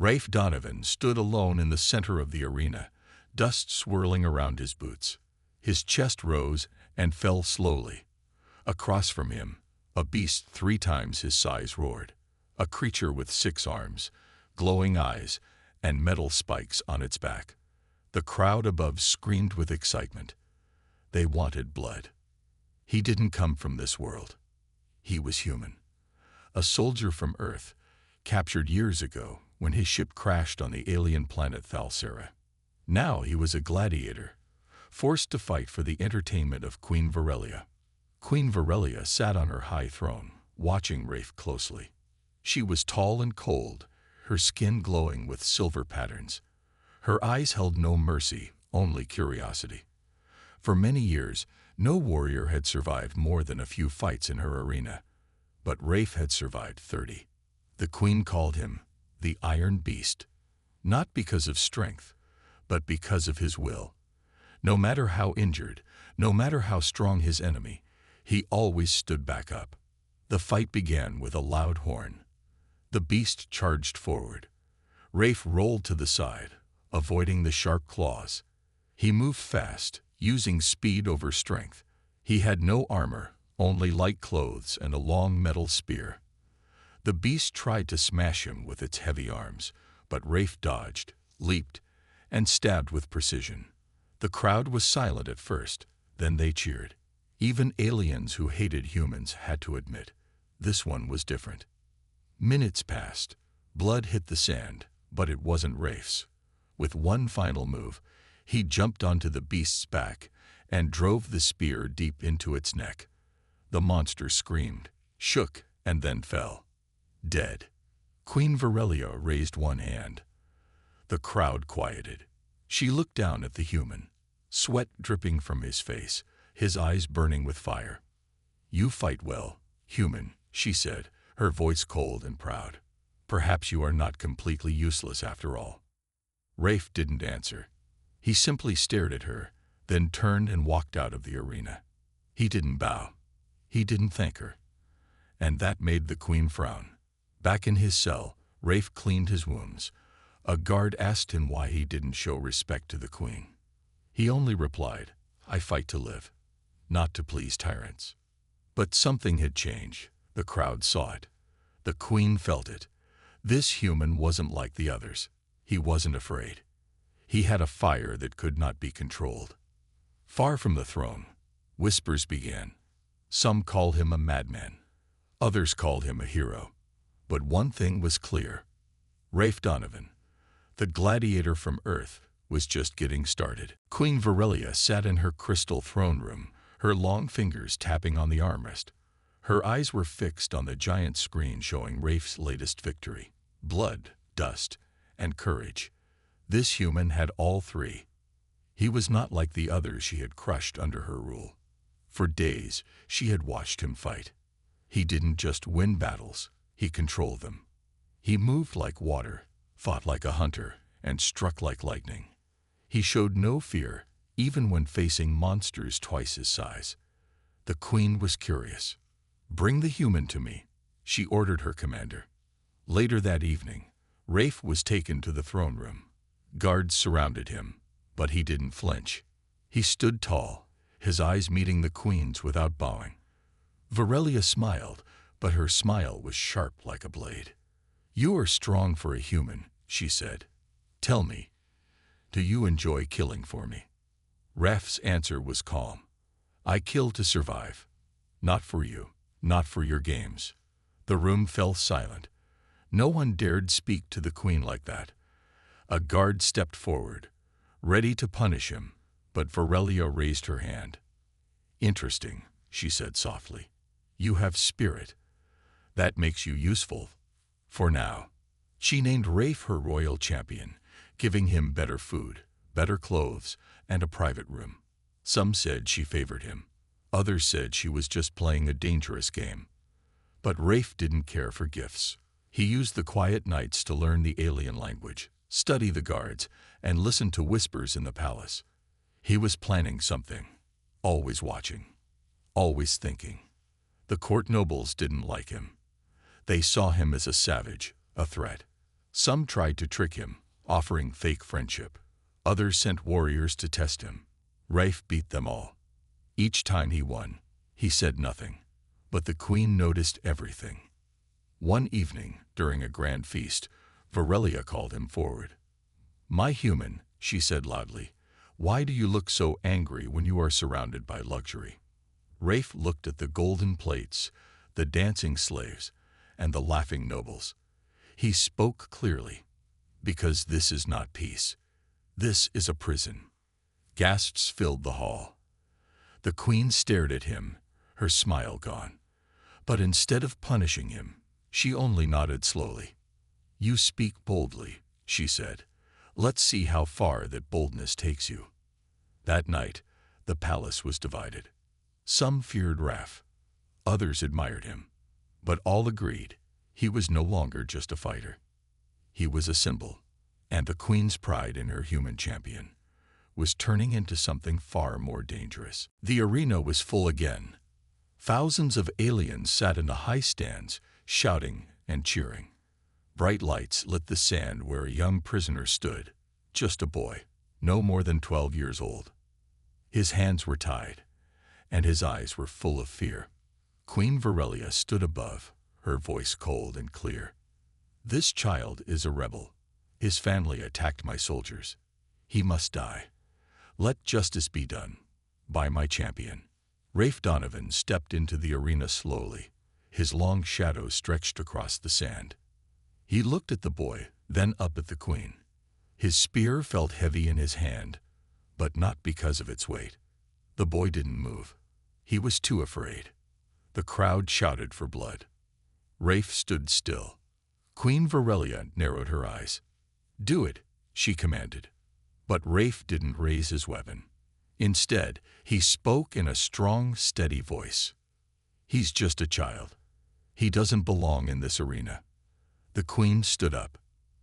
Rafe Donovan stood alone in the center of the arena, dust swirling around his boots. His chest rose and fell slowly. Across from him, a beast 3 times his size roared, a creature with 6 arms, glowing eyes, and metal spikes on its back. The crowd above screamed with excitement. They wanted blood. He didn't come from this world. He was human. A soldier from Earth, captured years ago when his ship crashed on the alien planet Thalsera. Now he was a gladiator, forced to fight for the entertainment of Queen Varelia. Queen Varelia sat on her high throne, watching Rafe closely. She was tall and cold, her skin glowing with silver patterns. Her eyes held no mercy, only curiosity. For many years, no warrior had survived more than a few fights in her arena, but Rafe had survived 30. The queen called him the Iron Beast, not because of strength, but because of his will. No matter how injured, no matter how strong his enemy, he always stood back up. The fight began with a loud horn. The beast charged forward. Rafe rolled to the side, avoiding the sharp claws. He moved fast, using speed over strength. He had no armor, only light clothes and a long metal spear. The beast tried to smash him with its heavy arms, but Rafe dodged, leaped, and stabbed with precision. The crowd was silent at first, then they cheered. Even aliens who hated humans had to admit, this one was different. Minutes passed. Blood hit the sand, but it wasn't Rafe's. With one final move, he jumped onto the beast's back and drove the spear deep into its neck. The monster screamed, shook, and then fell. Dead. Queen Varelia raised one hand. The crowd quieted. She looked down at the human, sweat dripping from his face, his eyes burning with fire. "You fight well, human," she said, her voice cold and proud. "Perhaps you are not completely useless after all." Rafe didn't answer. He simply stared at her, then turned and walked out of the arena. He didn't bow. He didn't thank her. And that made the queen frown. Back in his cell, Rafe cleaned his wounds. A guard asked him why he didn't show respect to the queen. He only replied, "I fight to live, not to please tyrants." But something had changed. The crowd saw it. The queen felt it. This human wasn't like the others. He wasn't afraid. He had a fire that could not be controlled. Far from the throne, whispers began. Some called him a madman. Others called him a hero. But one thing was clear. Rafe Donovan, the gladiator from Earth, was just getting started. Queen Varelia sat in her crystal throne room, her long fingers tapping on the armrest. Her eyes were fixed on the giant screen showing Rafe's latest victory. Blood, dust, and courage. This human had all 3. He was not like the others she had crushed under her rule. For days, she had watched him fight. He didn't just win battles, he controlled them. He moved like water, fought like a hunter, and struck like lightning. He showed no fear, even when facing monsters twice his size. The queen was curious. "Bring the human to me," she ordered her commander. Later that evening, Rafe was taken to the throne room. Guards surrounded him, but he didn't flinch. He stood tall, his eyes meeting the queen's without bowing. Varelia smiled, but her smile was sharp like a blade. "You are strong for a human," she said. "Tell me, do you enjoy killing for me?" Rafe's answer was calm. "I kill to survive. Not for you, not for your games." The room fell silent. No one dared speak to the queen like that. A guard stepped forward, ready to punish him, but Varelia raised her hand. "Interesting," she said softly. "You have spirit. That makes you useful. For now." She named Rafe her royal champion, giving him better food, better clothes, and a private room. Some said she favored him. Others said she was just playing a dangerous game. But Rafe didn't care for gifts. He used the quiet nights to learn the alien language, study the guards, and listen to whispers in the palace. He was planning something, always watching, always thinking. The court nobles didn't like him. They saw him as a savage, a threat. Some tried to trick him, offering fake friendship. Others sent warriors to test him. Rafe beat them all. Each time he won, he said nothing. But the queen noticed everything. One evening, during a grand feast, Varelia called him forward. "My human," she said loudly, "why do you look so angry when you are surrounded by luxury?" Rafe looked at the golden plates, the dancing slaves, and the laughing nobles. He spoke clearly. "Because this is not peace. This is a prison." Gasps filled the hall. The queen stared at him, her smile gone. But instead of punishing him, she only nodded slowly. "You speak boldly," she said. "Let's see how far that boldness takes you." That night, the palace was divided. Some feared Rafe. Others admired him. But all agreed he was no longer just a fighter. He was a symbol, and the queen's pride in her human champion was turning into something far more dangerous. The arena was full again. Thousands of aliens sat in the high stands, shouting and cheering. Bright lights lit the sand where a young prisoner stood, just a boy, no more than 12 years old. His hands were tied, and his eyes were full of fear. Queen Varelia stood above, her voice cold and clear. "This child is a rebel. His family attacked my soldiers. He must die. Let justice be done by my champion." Rafe Donovan stepped into the arena slowly, his long shadow stretched across the sand. He looked at the boy, then up at the queen. His spear felt heavy in his hand, but not because of its weight. The boy didn't move. He was too afraid. The crowd shouted for blood. Rafe stood still. Queen Varelia narrowed her eyes. "Do it," she commanded. But Rafe didn't raise his weapon. Instead, he spoke in a strong, steady voice. "He's just a child. He doesn't belong in this arena." The queen stood up.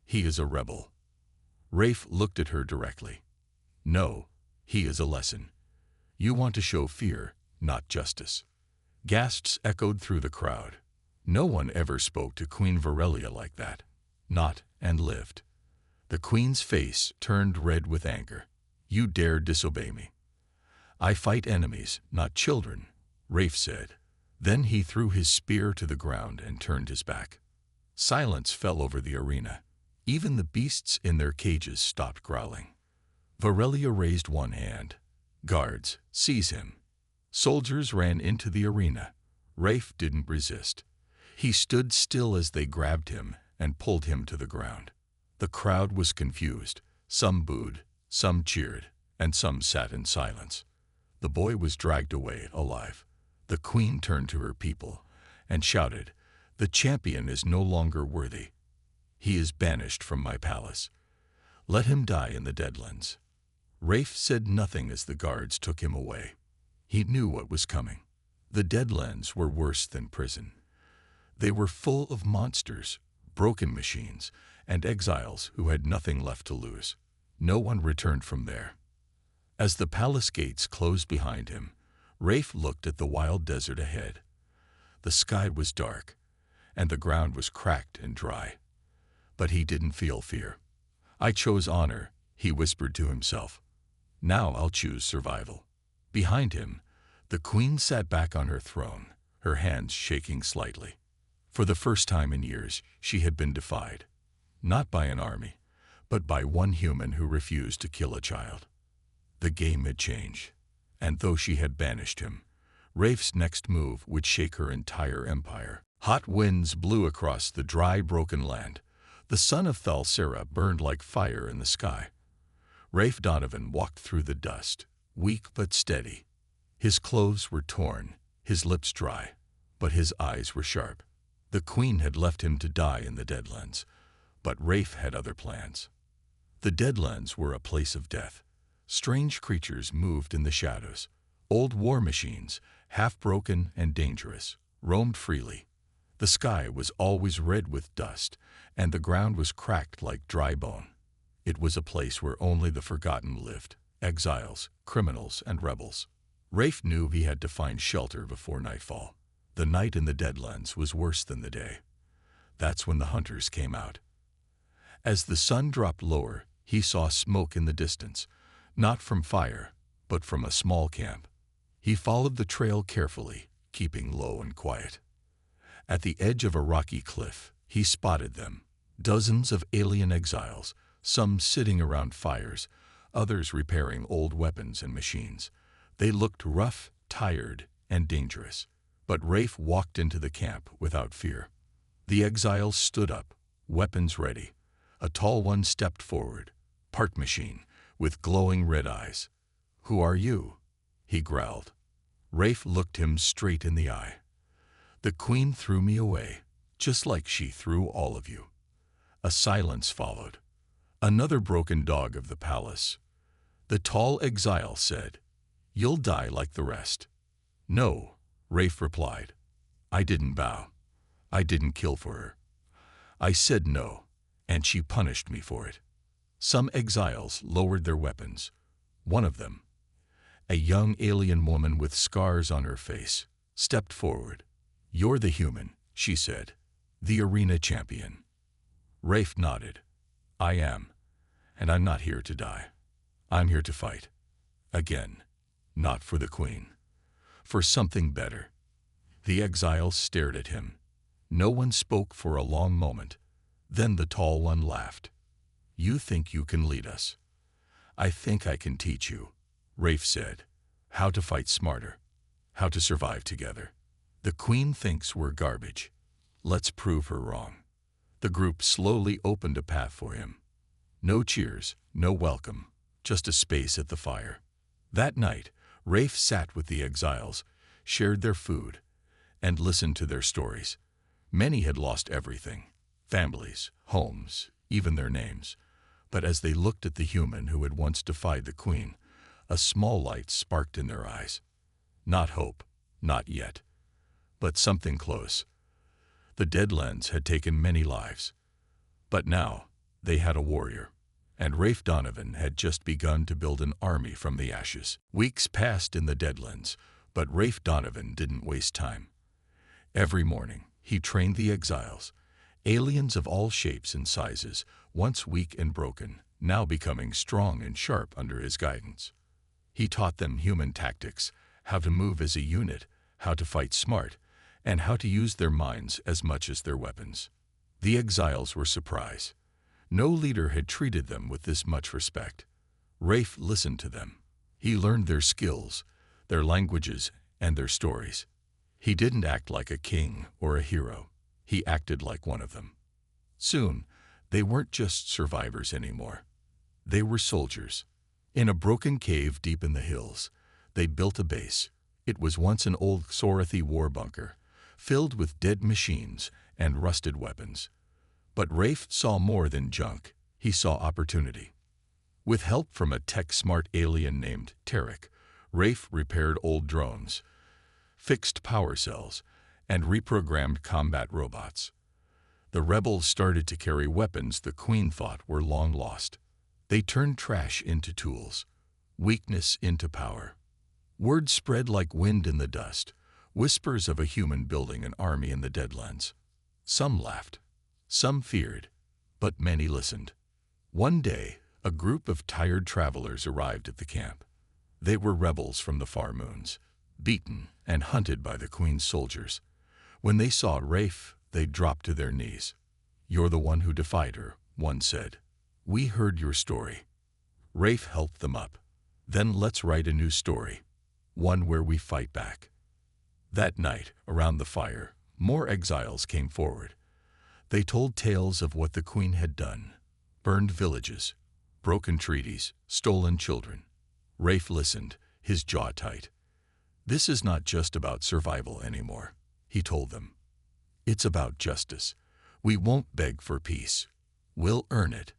"He is a rebel." Rafe looked at her directly. "No, he is a lesson. You want to show fear, not justice." Gasps echoed through the crowd. No one ever spoke to Queen Varelia like that. Not and lived. The queen's face turned red with anger. "You dare disobey me." "I fight enemies, not children," Rafe said. Then he threw his spear to the ground and turned his back. Silence fell over the arena. Even the beasts in their cages stopped growling. Varelia raised one hand. "Guards, seize him." Soldiers ran into the arena. Rafe didn't resist. He stood still as they grabbed him and pulled him to the ground. The crowd was confused. Some booed, some cheered, and some sat in silence. The boy was dragged away alive. The queen turned to her people and shouted, "The champion is no longer worthy. He is banished from my palace. Let him die in the Deadlands." Rafe said nothing as the guards took him away. He knew what was coming. The Deadlands were worse than prison. They were full of monsters, broken machines, and exiles who had nothing left to lose. No one returned from there. As the palace gates closed behind him, Rafe looked at the wild desert ahead. The sky was dark, and the ground was cracked and dry. But he didn't feel fear. "I chose honor," he whispered to himself. "Now I'll choose survival." Behind him, the queen sat back on her throne, her hands shaking slightly. For the first time in years, she had been defied. Not by an army, but by one human who refused to kill a child. The game had changed, and though she had banished him, Rafe's next move would shake her entire empire. Hot winds blew across the dry, broken land. The sun of Thalsera burned like fire in the sky. Rafe Donovan walked through the dust, weak but steady. His clothes were torn, his lips dry, but his eyes were sharp. The queen had left him to die in the Deadlands, but Rafe had other plans. The Deadlands were a place of death. Strange creatures moved in the shadows. Old war machines, half-broken and dangerous, roamed freely. The sky was always red with dust, and the ground was cracked like dry bone. It was a place where only the forgotten lived, exiles, criminals, and rebels. Rafe knew he had to find shelter before nightfall. The night in the Deadlands was worse than the day. That's when the hunters came out. As the sun dropped lower, he saw smoke in the distance, not from fire, but from a small camp. He followed the trail carefully, keeping low and quiet. At the edge of a rocky cliff, he spotted them, dozens of alien exiles, some sitting around fires, others repairing old weapons and machines. They looked rough, tired, and dangerous. But Rafe walked into the camp without fear. The exiles stood up, weapons ready. A tall one stepped forward, part machine, with glowing red eyes. "Who are you?" he growled. Rafe looked him straight in the eye. "The Queen threw me away, just like she threw all of you." A silence followed. "Another broken dog of the palace." The tall exile said, "You'll die like the rest." "No," Rafe replied. "I didn't bow. I didn't kill for her. I said no, and she punished me for it." Some exiles lowered their weapons. One of them, a young alien woman with scars on her face, stepped forward. "You're the human," she said, "the arena champion." Rafe nodded. "I am, and I'm not here to die. I'm here to fight. Again, not for the Queen. For something better." The exiles stared at him. No one spoke for a long moment. Then the tall one laughed. "You think you can lead us? I think I can teach you," Rafe said. "How to fight smarter. How to survive together. The Queen thinks we're garbage. Let's prove her wrong." The group slowly opened a path for him. No cheers, no welcome, just a space at the fire. That night, Rafe sat with the exiles, shared their food, and listened to their stories. Many had lost everything, families, homes, even their names. But as they looked at the human who had once defied the Queen, a small light sparked in their eyes. Not hope, not yet, but something close. The Deadlands had taken many lives, but now they had a warrior, and Rafe Donovan had just begun to build an army from the ashes. Weeks passed in the Deadlands, but Rafe Donovan didn't waste time. Every morning, he trained the exiles, aliens of all shapes and sizes, once weak and broken, now becoming strong and sharp under his guidance. He taught them human tactics, how to move as a unit, how to fight smart, and how to use their minds as much as their weapons. The exiles were surprised. No leader had treated them with this much respect. Rafe listened to them. He learned their skills, their languages, and their stories. He didn't act like a king or a hero. He acted like one of them. Soon, they weren't just survivors anymore. They were soldiers. In a broken cave deep in the hills, they built a base. It was once an old Sorathi war bunker, filled with dead machines and rusted weapons. But Rafe saw more than junk. He saw opportunity. With help from a tech-smart alien named Tarek, Rafe repaired old drones, fixed power cells, and reprogrammed combat robots. The rebels started to carry weapons the Queen thought were long lost. They turned trash into tools, weakness into power. Word spread like wind in the dust, whispers of a human building an army in the Deadlands. Some laughed, some feared, but many listened. One day, a group of tired travelers arrived at the camp. They were rebels from the far moons, beaten and hunted by the Queen's soldiers. When they saw Rafe, they dropped to their knees. "You're the one who defied her," one said. "We heard your story." Rafe helped them up. "Then let's write a new story, one where we fight back." That night, around the fire, more exiles came forward. They told tales of what the Queen had done: burned villages, broken treaties, stolen children. Rafe listened, his jaw tight. "This is not just about survival anymore," he told them. "It's about justice. We won't beg for peace. We'll earn it.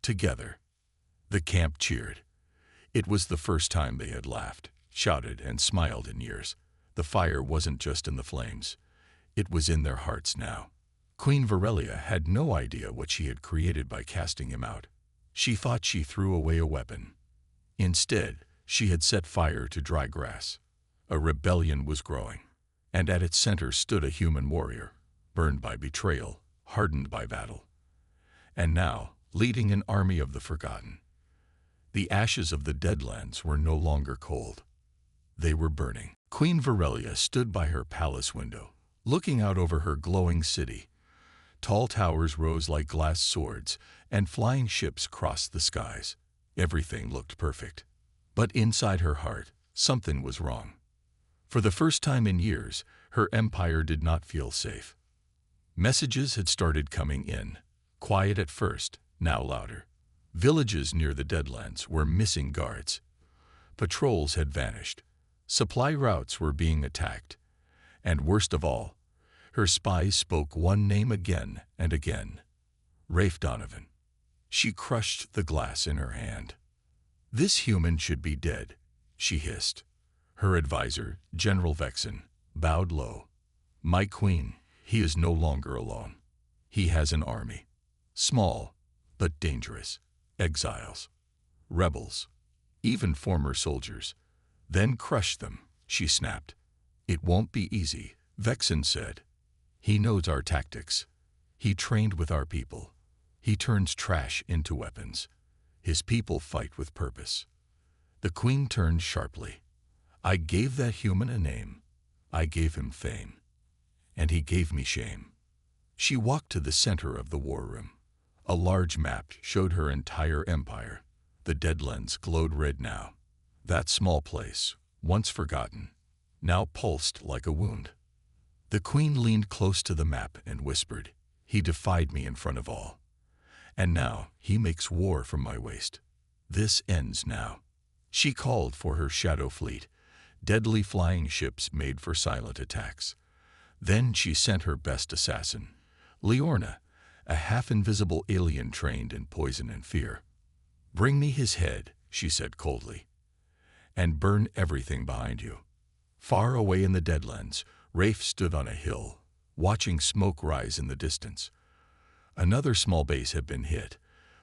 Together." The camp cheered. It was the first time they had laughed, shouted, and smiled in years. The fire wasn't just in the flames. It was in their hearts now. Queen Varelia had no idea what she had created by casting him out. She thought she threw away a weapon. Instead, she had set fire to dry grass. A rebellion was growing, and at its center stood a human warrior, burned by betrayal, hardened by battle. And now, leading an army of the forgotten. The ashes of the Deadlands were no longer cold. They were burning. Queen Virelia stood by her palace window, looking out over her glowing city. Tall towers rose like glass swords, and flying ships crossed the skies. Everything looked perfect. But inside her heart, something was wrong. For the first time in years, her empire did not feel safe. Messages had started coming in, quiet at first, now louder. Villages near the Deadlands were missing guards. Patrols had vanished. Supply routes were being attacked. And worst of all, her spies spoke one name again and again. Rafe Donovan. She crushed the glass in her hand. "This human should be dead," she hissed. Her advisor, General Vexen, bowed low. "My queen, he is no longer alone. He has an army. Small, but dangerous. Exiles. Rebels. Even former soldiers. Then crush them," she snapped. "It won't be easy," Vexen said. "He knows our tactics. He trained with our people. He turns trash into weapons. His people fight with purpose." The queen turned sharply. "I gave that human a name. I gave him fame. And he gave me shame." She walked to the center of the war room. A large map showed her entire empire. The Deadlands glowed red now. That small place, once forgotten, now pulsed like a wound. The queen leaned close to the map and whispered, "He defied me in front of all. And now he makes war from my waist. This ends now." She called for her shadow fleet, deadly flying ships made for silent attacks. Then she sent her best assassin, Leorna, a half-invisible alien trained in poison and fear. "Bring me his head," she said coldly, "and burn everything behind you." Far away in the Deadlands, Rafe stood on a hill, watching smoke rise in the distance. Another small base had been hit,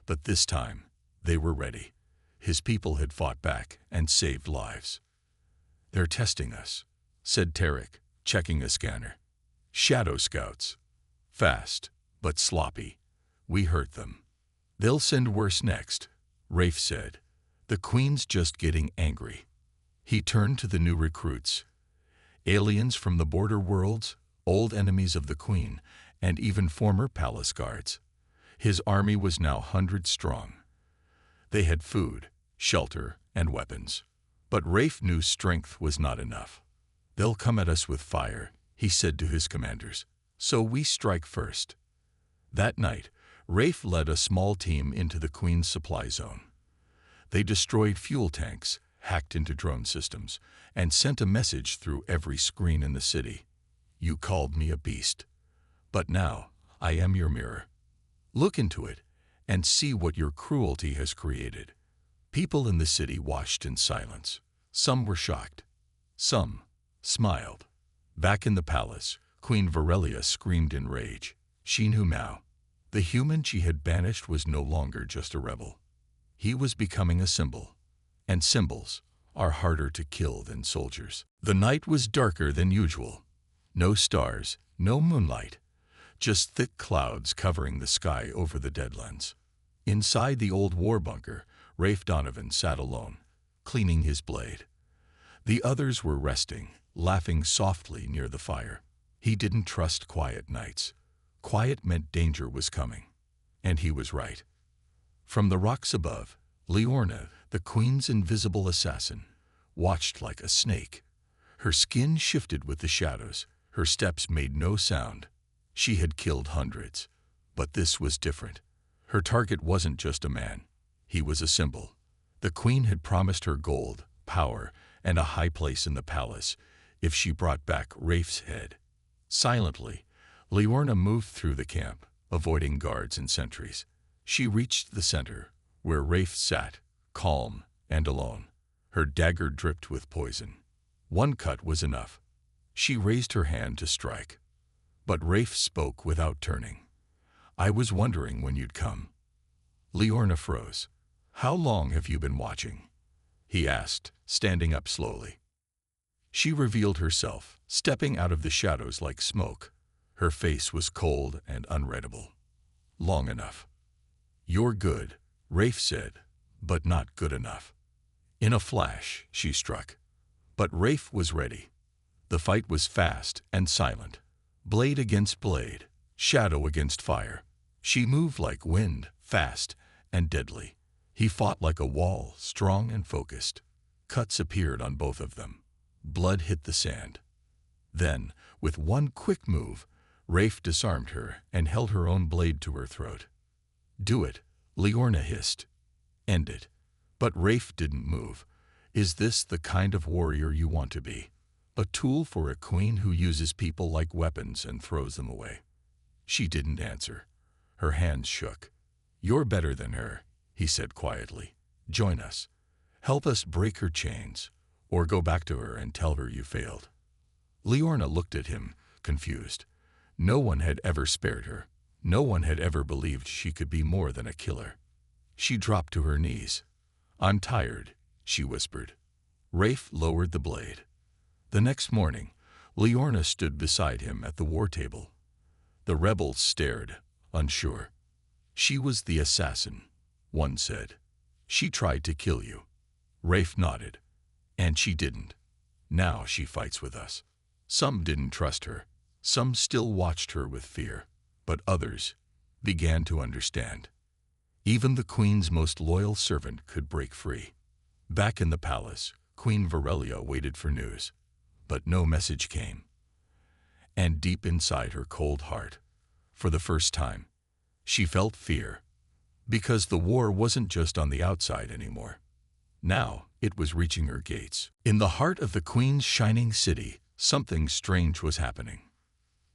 but this time they were ready. His people had fought back and saved lives. "They're testing us," said Tarek, checking a scanner. "Shadow scouts. Fast, but sloppy. We hurt them. They'll send worse next," Rafe said. "The queen's just getting angry." He turned to the new recruits. Aliens from the border worlds, old enemies of the queen, and even former palace guards. His army was now hundreds strong. They had food, shelter, and weapons. But Rafe knew strength was not enough. "They'll come at us with fire," he said to his commanders. "So we strike first." That night, Rafe led a small team into the Queen's supply zone. They destroyed fuel tanks, hacked into drone systems, and sent a message through every screen in the city. "You called me a beast. But now, I am your mirror. Look into it, and see what your cruelty has created." People in the city watched in silence. Some were shocked. Some smiled. Back in the palace, Queen Virelia screamed in rage. She knew now. The human she had banished was no longer just a rebel. He was becoming a symbol. And symbols are harder to kill than soldiers. The night was darker than usual. No stars, no moonlight. Just thick clouds covering the sky over the Deadlands. Inside the old war bunker, Rafe Donovan sat alone, cleaning his blade. The others were resting, laughing softly near the fire. He didn't trust quiet nights. Quiet meant danger was coming. And he was right. From the rocks above, Leorna, the queen's invisible assassin, watched like a snake. Her skin shifted with the shadows. Her steps made no sound. She had killed hundreds. But this was different. Her target wasn't just a man. He was a symbol. The queen had promised her gold, power, and a high place in the palace if she brought back Rafe's head. Silently, Leorna moved through the camp, avoiding guards and sentries. She reached the center, where Rafe sat, calm and alone. Her dagger dripped with poison. One cut was enough. She raised her hand to strike. But Rafe spoke without turning. "I was wondering when you'd come." Leorna froze. "How long have you been watching?" he asked, standing up slowly. She revealed herself, stepping out of the shadows like smoke. Her face was cold and unreadable. "Long enough." "You're good," Rafe said, "but not good enough." In a flash, she struck. But Rafe was ready. The fight was fast and silent. Blade against blade, shadow against fire. She moved like wind, fast and deadly. He fought like a wall, strong and focused. Cuts appeared on both of them. Blood hit the sand. Then, with one quick move, Rafe disarmed her and held her own blade to her throat. "Do it," Liorna hissed. "End it." But Rafe didn't move. "Is this the kind of warrior you want to be? A tool for a queen who uses people like weapons and throws them away?" She didn't answer. Her hands shook. "You're better than her," he said quietly. "Join us. Help us break her chains, or go back to her and tell her you failed." Liorna looked at him, confused. No one had ever spared her. No one had ever believed she could be more than a killer. She dropped to her knees. "I'm tired," she whispered. Rafe lowered the blade. The next morning, Liorna stood beside him at the war table. The rebels stared, unsure. "She was the assassin," one said. "She tried to kill you." Rafe nodded. "And she didn't. Now she fights with us." Some didn't trust her. Some still watched her with fear. But others began to understand. Even the queen's most loyal servant could break free. Back in the palace, Queen Varelia waited for news. But no message came. And deep inside her cold heart, for the first time, she felt fear. Because the war wasn't just on the outside anymore. Now it was reaching her gates. In the heart of the queen's shining city, something strange was happening.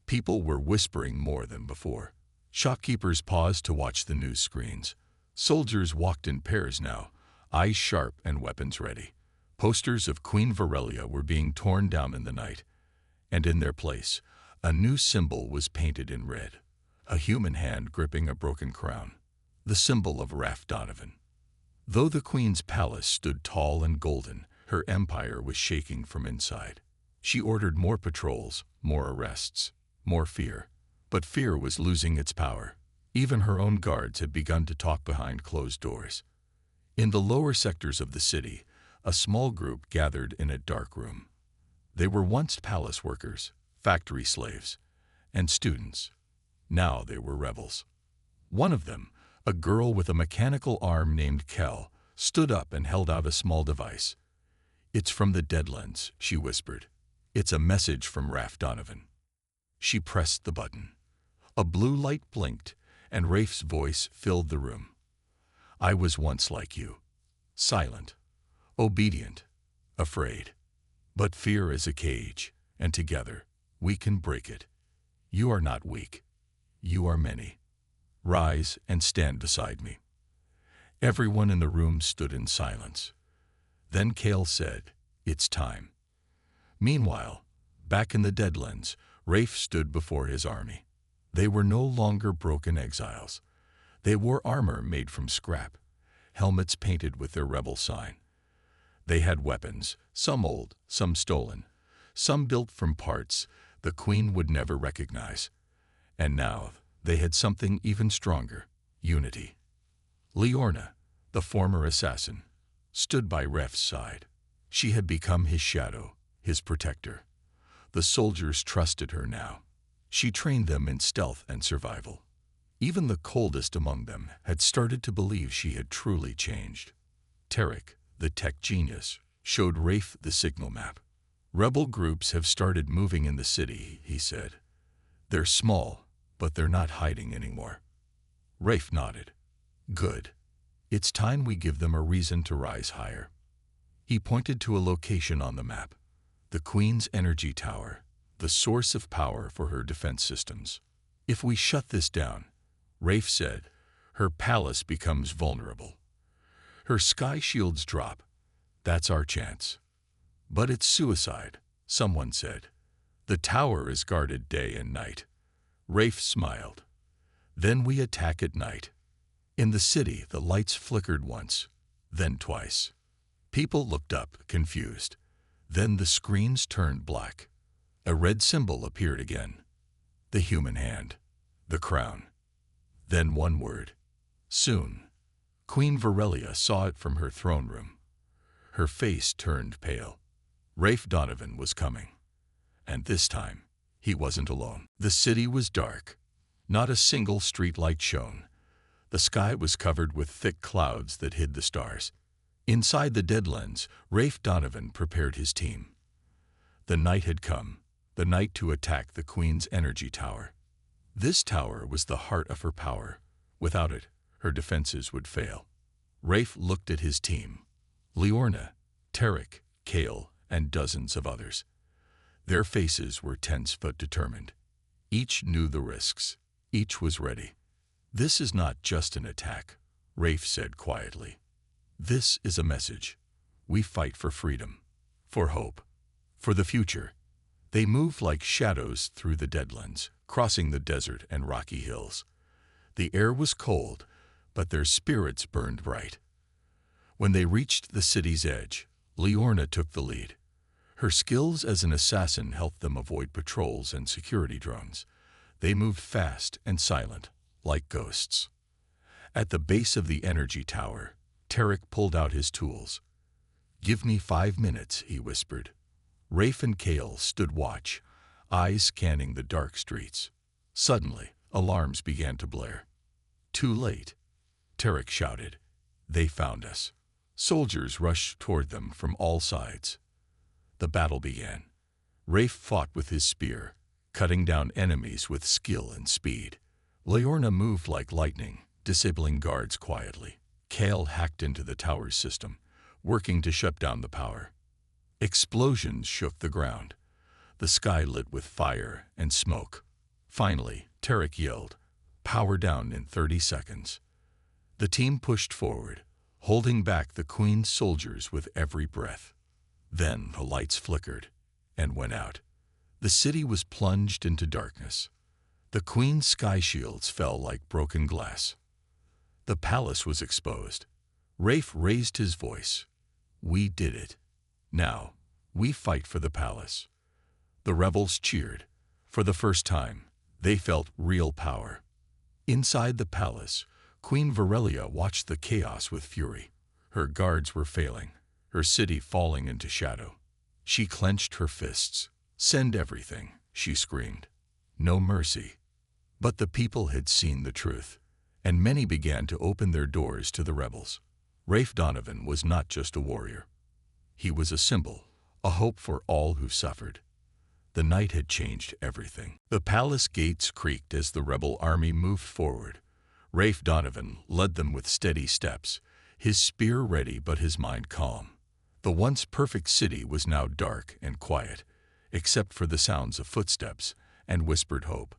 People were whispering more than before. Shopkeepers paused to watch the news screens. Soldiers walked in pairs now, eyes sharp and weapons ready. Posters of Queen Varelia were being torn down in the night. And in their place, a new symbol was painted in red. A human hand gripping a broken crown. The symbol of Rafe Donovan. Though the queen's palace stood tall and golden, her empire was shaking from inside. She ordered more patrols, more arrests, more fear. But fear was losing its power. Even her own guards had begun to talk behind closed doors. In the lower sectors of the city, a small group gathered in a dark room. They were once palace workers, factory slaves, and students. Now they were rebels. One of them, a girl with a mechanical arm named Kel, stood up and held out a small device. "It's from the Deadlands," she whispered. "It's a message from Rafe Donovan." She pressed the button. A blue light blinked, and Rafe's voice filled the room. "I was once like you. Silent, obedient, afraid. But fear is a cage, and together we can break it. You are not weak. You are many. Rise and stand beside me." Everyone in the room stood in silence. Then Kale said, "It's time." Meanwhile, back in the Deadlands, Rafe stood before his army. They were no longer broken exiles. They wore armor made from scrap, helmets painted with their rebel sign. They had weapons, some old, some stolen, some built from parts the queen would never recognize. And now they had something even stronger: unity. Liorna, the former assassin, stood by Rafe's side. She had become his shadow, his protector. The soldiers trusted her now. She trained them in stealth and survival. Even the coldest among them had started to believe she had truly changed. Tarek, the tech genius, showed Rafe the signal map. "Rebel groups have started moving in the city," he said. "They're small, but they're not hiding anymore." Rafe nodded. "Good. It's time we give them a reason to rise higher." He pointed to a location on the map. The Queen's energy tower, the source of power for her defense systems. "If we shut this down," Rafe said, "her palace becomes vulnerable. Her sky shields drop. That's our chance." "But it's suicide," someone said. "The tower is guarded day and night." Rafe smiled. "Then we attack at night." In the city, the lights flickered once, then twice. People looked up, confused. Then the screens turned black. A red symbol appeared again. The human hand. The crown. Then one word. Soon, Queen Virelia saw it from her throne room. Her face turned pale. Rafe Donovan was coming. And this time, he wasn't alone. The city was dark. Not a single street light shone. The sky was covered with thick clouds that hid the stars. Inside the Deadlands, Rafe Donovan prepared his team. The night had come, the night to attack the Queen's energy tower. This tower was the heart of her power. Without it, her defenses would fail. Rafe looked at his team. Liorna, Tarek, Kale, and dozens of others. Their faces were tense but determined. Each knew the risks. Each was ready. "This is not just an attack," Rafe said quietly. "This is a message. We fight for freedom, for hope, for the future." They moved like shadows through the Deadlands, crossing the desert and rocky hills. The air was cold, but their spirits burned bright. When they reached the city's edge, Liorna took the lead. Her skills as an assassin helped them avoid patrols and security drones. They moved fast and silent, like ghosts. At the base of the energy tower, Tarek pulled out his tools. "Give me 5 minutes," he whispered. Rafe and Kale stood watch, eyes scanning the dark streets. Suddenly, alarms began to blare. "Too late," Tarek shouted. "They found us." Soldiers rushed toward them from all sides. The battle began. Rafe fought with his spear, cutting down enemies with skill and speed. Liorna moved like lightning, disabling guards quietly. Kale hacked into the tower's system, working to shut down the power. Explosions shook the ground. The sky lit with fire and smoke. Finally, Tarek yelled, "Power down in 30 seconds." The team pushed forward, holding back the Queen's soldiers with every breath. Then the lights flickered and went out. The city was plunged into darkness. The Queen's sky shields fell like broken glass. The palace was exposed. Rafe raised his voice. "We did it. Now, we fight for the palace." The rebels cheered. For the first time, they felt real power. Inside the palace, Queen Virelia watched the chaos with fury. Her guards were failing, her city falling into shadow. She clenched her fists. "Send everything," she screamed. "No mercy." But the people had seen the truth, and many began to open their doors to the rebels. Rafe Donovan was not just a warrior. He was a symbol, a hope for all who suffered. The night had changed everything. The palace gates creaked as the rebel army moved forward. Rafe Donovan led them with steady steps, his spear ready but his mind calm. The once perfect city was now dark and quiet, except for the sounds of footsteps and whispered hope.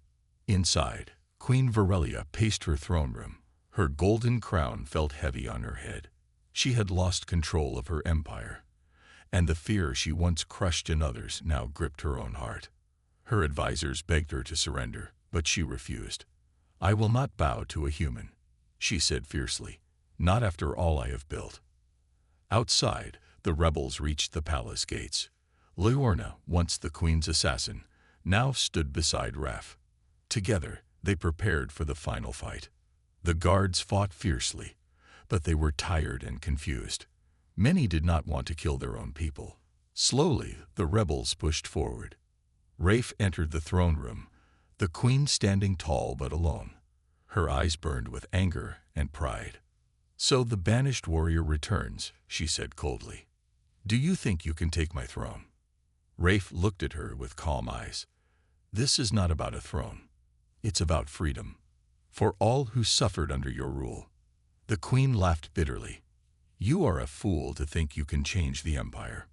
Inside, Queen Virelia paced her throne room. Her golden crown felt heavy on her head. She had lost control of her empire, and the fear she once crushed in others now gripped her own heart. Her advisors begged her to surrender, but she refused. "I will not bow to a human," she said fiercely, "not after all I have built." Outside, the rebels reached the palace gates. Liorna, once the Queen's assassin, now stood beside Rafe. Together, they prepared for the final fight. The guards fought fiercely, but they were tired and confused. Many did not want to kill their own people. Slowly, the rebels pushed forward. Rafe entered the throne room, the Queen standing tall but alone. Her eyes burned with anger and pride. "So the banished warrior returns," she said coldly. "Do you think you can take my throne?" Rafe looked at her with calm eyes. "This is not about a throne. It's about freedom, for all who suffered under your rule." The Queen laughed bitterly. "You are a fool to think you can change the empire."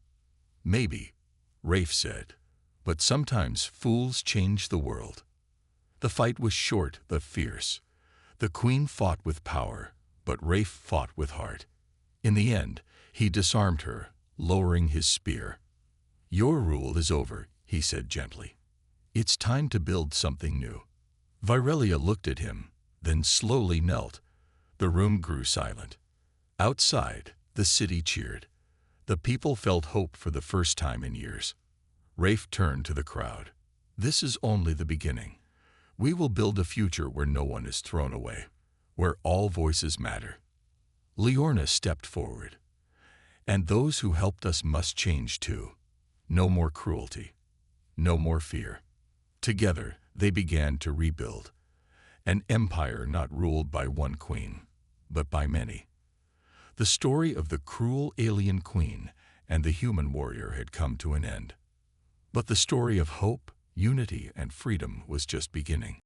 "Maybe," Rafe said, "but sometimes fools change the world." The fight was short but fierce. The Queen fought with power, but Rafe fought with heart. In the end, he disarmed her, lowering his spear. "Your rule is over," he said gently. "It's time to build something new." Virelia looked at him, then slowly knelt. The room grew silent. Outside, the city cheered. The people felt hope for the first time in years. Rafe turned to the crowd. "This is only the beginning. We will build a future where no one is thrown away, where all voices matter. Liorna stepped forward. And those who helped us must change too. No more cruelty. No more fear. Together, they began to rebuild. An empire not ruled by one queen, but by many. The story of the cruel alien queen and the human warrior had come to an end. But the story of hope, unity, and freedom was just beginning.